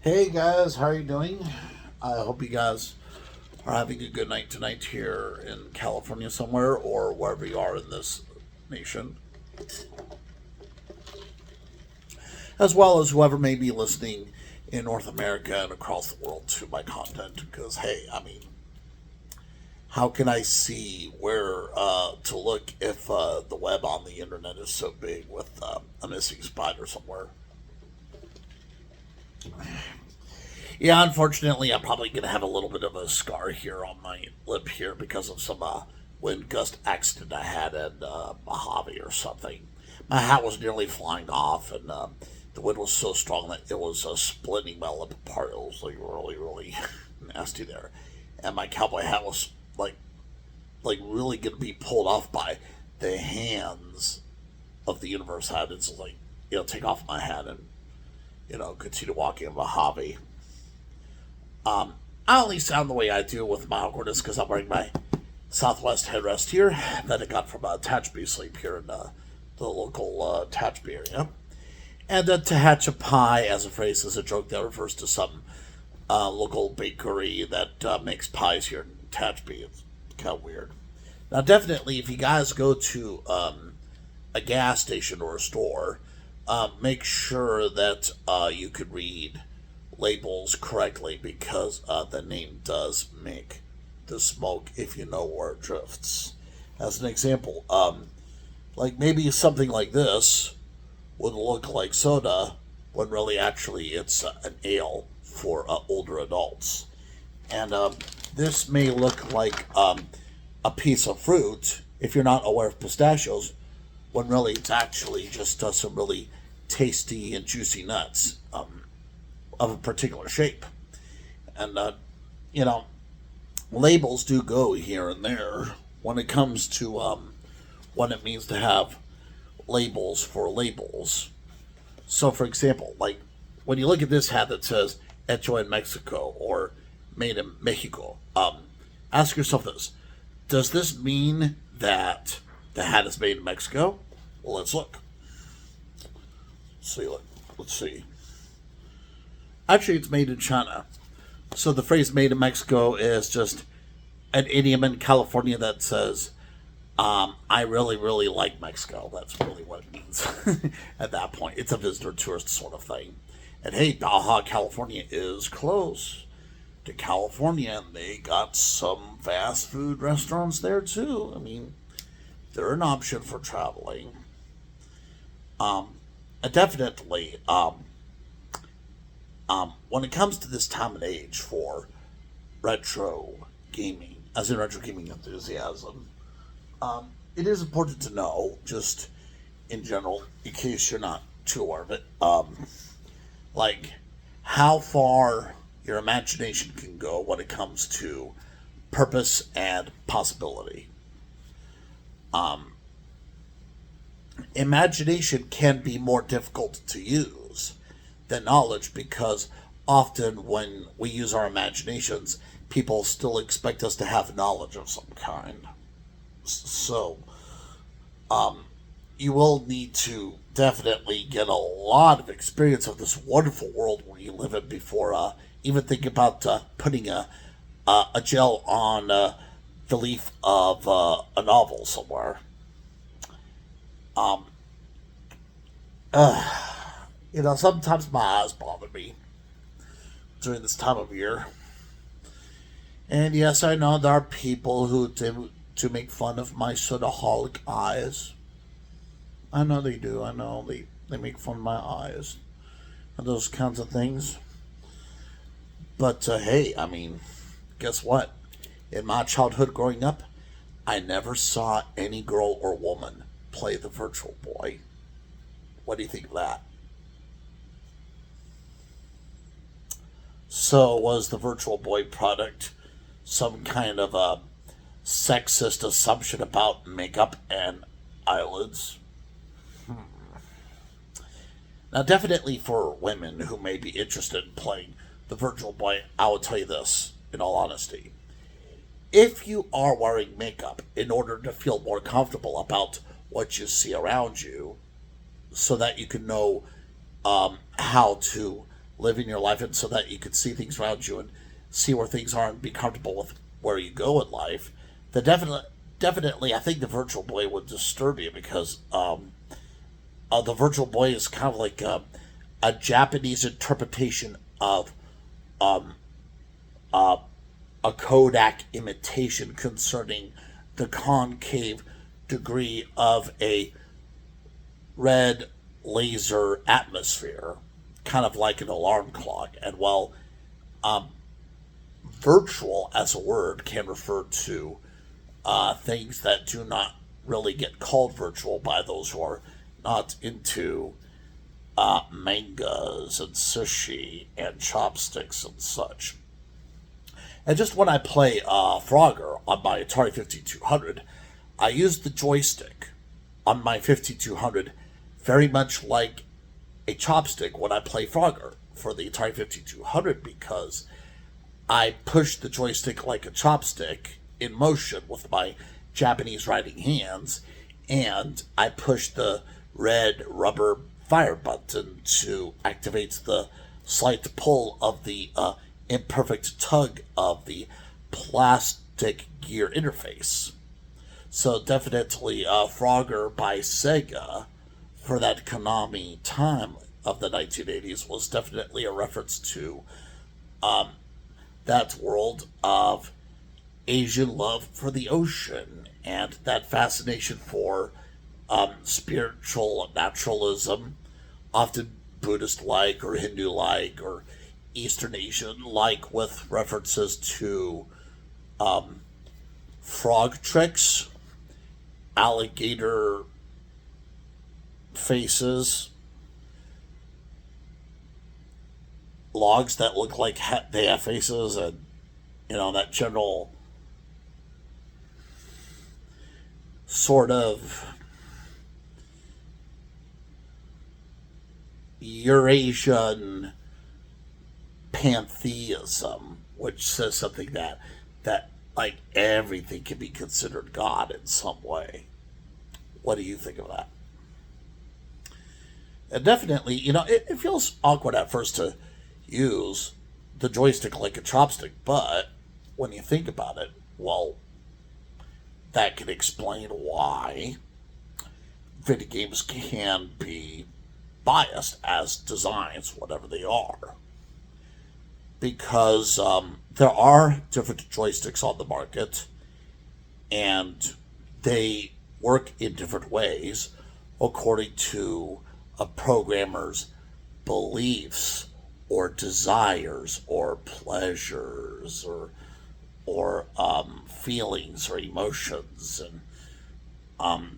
Hey guys, how are you doing? I hope you guys are having a good night tonight here in California somewhere or wherever you are in this nation, as well as whoever may be listening in North America and across the world to my content. Because, hey, I mean, how can I see where to look if the web on the internet is so big with a missing spider somewhere? Yeah, unfortunately, I'm probably going to have a little bit of a scar here on my lip here because of some wind gust accident I had in Mojave or something. My hat was nearly flying off, and the wind was so strong that it was splitting my lip apart. It was like really, really nasty there, and my cowboy hat was like really going to be pulled off by the hands of the universe. I had to just like take off my hat and continue walking in Mojave. I only sound the way I do with my awkwardness because I'm wearing my Southwest headrest here that I got from Tehachapi Sleep here in the local Tehachapi area. And Tehachapi Pie, as a phrase, is a joke that refers to some local bakery that makes pies here in Tehachapi. It's kind of weird. Now, definitely, if you guys go to a gas station or a store, make sure that you could read labels correctly because the name does make the smoke if you know where it drifts. As an example, like maybe something like this would look like soda when really actually it's an ale for older adults. And this may look like a piece of fruit if you're not aware of pistachios, when really it's actually just some really tasty and juicy nuts of a particular shape. And, you know, labels do go here and there when it comes to what it means to have labels for labels. So, for example, like when you look at this hat that says "Hecho en Mexico" or "Made in Mexico," ask yourself this: does this mean that the hat is made in Mexico? Well, let's look. See, let's see. Actually, it's made in China. So the phrase "made in Mexico" is just an idiom in California that says, "I really, really like Mexico." That's really what it means at that point. It's a visitor tourist sort of thing. And hey, Baja California is close to California, and they got some fast food restaurants there too. I mean, they're an option for traveling. Um, definitely. When it comes to this time and age for retro gaming, as in retro gaming enthusiasm, it is important to know, just in general, in case you're not too aware of it, like how far your imagination can go when it comes to purpose and possibility. Um, Imagination can be more difficult to use than knowledge because often when we use our imaginations, people still expect us to have knowledge of some kind. So, um, you will need to definitely get a lot of experience of this wonderful world where you live in before even think about putting a gel on the leaf of a novel somewhere. Um, Sometimes my eyes bother me during this time of year. And yes, I know there are people who do to make fun of my sodaholic eyes. I know they do. I know they make fun of my eyes and those kinds of things. But hey, I mean, guess what? In my childhood growing up, I never saw any girl or woman play the Virtual Boy. What do you think of that? So, was the Virtual Boy product some kind of a sexist assumption about makeup and eyelids? Now, definitely for women who may be interested in playing the Virtual Boy, I will tell you this in all honesty. If you are wearing makeup in order to feel more comfortable about what you see around you, so that you can know how to living your life, and so that you can see things around you and see where things are and be comfortable with where you go in life, then definitely, I think the Virtual Boy would disturb you because the Virtual Boy is kind of like a Japanese interpretation of um, uh, a Kodak imitation concerning the concave degree of a red laser atmosphere, kind of like an alarm clock. And while um, virtual as a word can refer to things that do not really get called virtual by those who are not into mangas and sushi and chopsticks and such. And just when I play Frogger on my Atari 5200, I use the joystick on my 5200 very much like a chopstick when I play Frogger for the Atari 5200 because I push the joystick like a chopstick in motion with my Japanese writing hands, and I push the red rubber fire button to activate the slight pull of the imperfect tug of the plastic gear interface. So definitely Frogger by Sega for that Konami time of the 1980s was definitely a reference to um, that world of Asian love for the ocean and that fascination for spiritual naturalism, often Buddhist like or Hindu like or Eastern Asian like, with references to um, frog tricks, alligator faces, logs that look like they have faces, and that general sort of Eurasian pantheism, which says something that like everything can be considered God in some way. What do you think of that? And definitely, it feels awkward at first to use the joystick like a chopstick, but when you think about it, well, that can explain why video games can be biased as designs, whatever they are. Because there are different joysticks on the market, and they work in different ways according to a programmer's beliefs or desires or pleasures or feelings or emotions and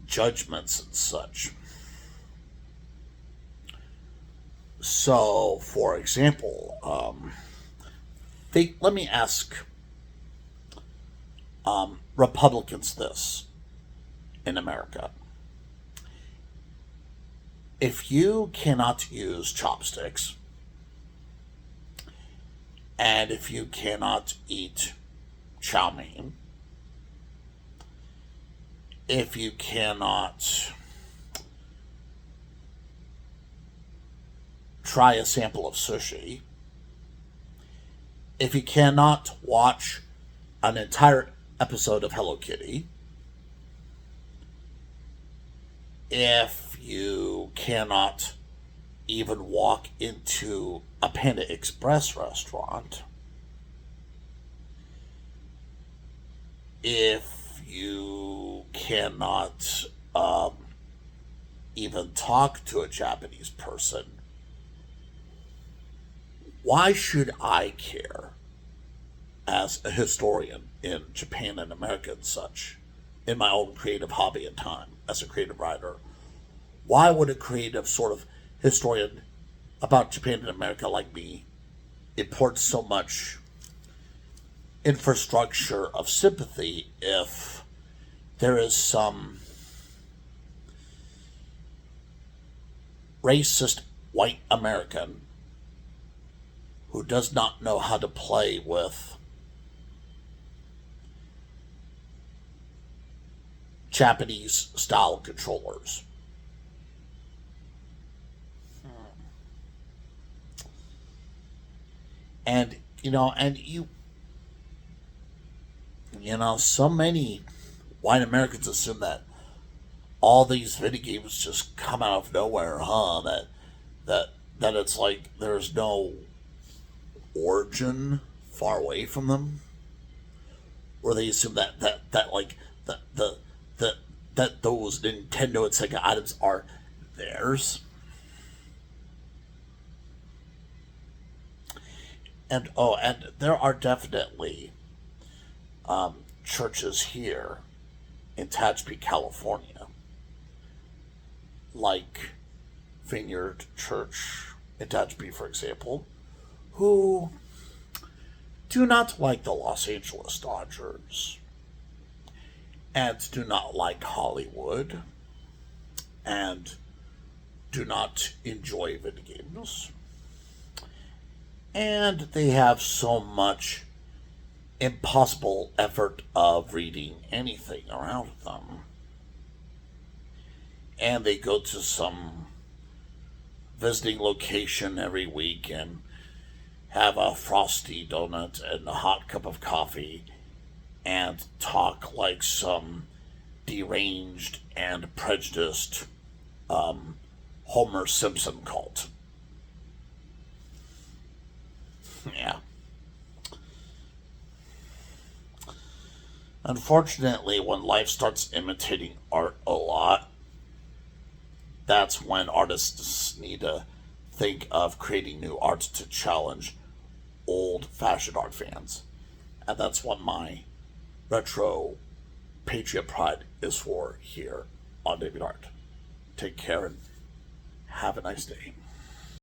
judgments and such. So, for example, let me ask Republicans this in America. If you cannot use chopsticks, and if you cannot eat chow mein, if you cannot try a sample of sushi, if you cannot watch an entire episode of Hello Kitty, if you cannot even walk into a Panda Express restaurant, if you cannot even talk to a Japanese person, why should I care as a historian in Japan and America and such, in my own creative hobby and time as a creative writer? Why would a creative sort of historian about Japan and America like me import so much infrastructure of sympathy if there is some racist white American who does not know how to play with Japanese style controllers? And so many white Americans assume that all these video games just come out of nowhere, huh? That that it's like there's no origin far away from them, or they assume that like the that those Nintendo and Sega items are theirs. And and there are definitely churches here in Tehachapi, California, like Vineyard Church in Tehachapi, for example, who do not like the Los Angeles Dodgers and do not like Hollywood and do not enjoy video games. And they have so much impossible effort of reading anything around them. And they go to some visiting location every week and have a frosty donut and a hot cup of coffee and talk like some deranged and prejudiced Homer Simpson cult. Yeah. Unfortunately, when life starts imitating art a lot, that's when artists need to think of creating new art to challenge old fashioned art fans. And that's what my retro Patriot Pride is for here on David Art. Take care and have a nice day.